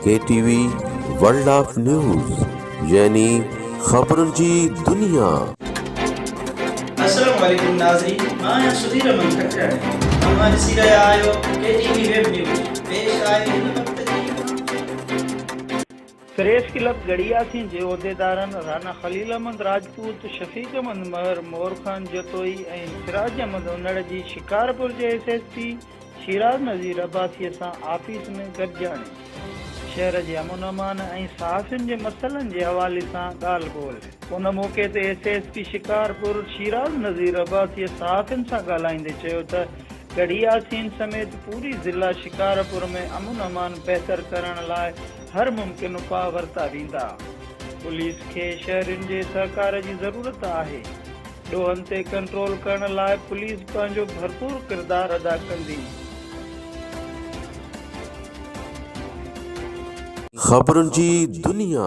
KTV world of news यानी खबरुन जी दुनिया। अस्सलाम वालेकुम नाज़रीन, मां नज़ीर तव्हां ॾिसी रहिया आहियो KTV वेब न्यूज़। पेश आहे हिन वक़्त जी प्रेस क्लब ॻड़ियासीं जे उहिदेदारनि राना ख़लील अहमद राजपूत, शफ़ीक अहमद महर, मोर खान जतोई ऐं सिराज अहमद उनड़ जी शिकारपुर जे SSP शीराज नज़ीर अब्बासीअ सां आफ़िस में गॾजाणी शहर जे अमन अमान ऐं सहाफ़ियुनि जे मसइलनि जे हवाले सां ॻाल्हि ॿोल। उन मौक़े ते SSP शिकारपुर शीराज नज़ीर अब्बासीअ सहाफ़ियुनि सां ॻाल्हाईंदे चयो त ॻड़ियासीन समेत पूरी ज़िला शिकारपुर में अमन अमान बहितर करण लाइ हर मुमकिन उपाउ वरिता वेंदा। पुलिस खे शहरियुनि जे सहकार जी ज़रूरत आहे। ॾोहनि ते कंट्रोल करण लाइ पुलिस पंहिंजो भरपूर किरदारु अदा कंदी। खबरुन जी दुनिया।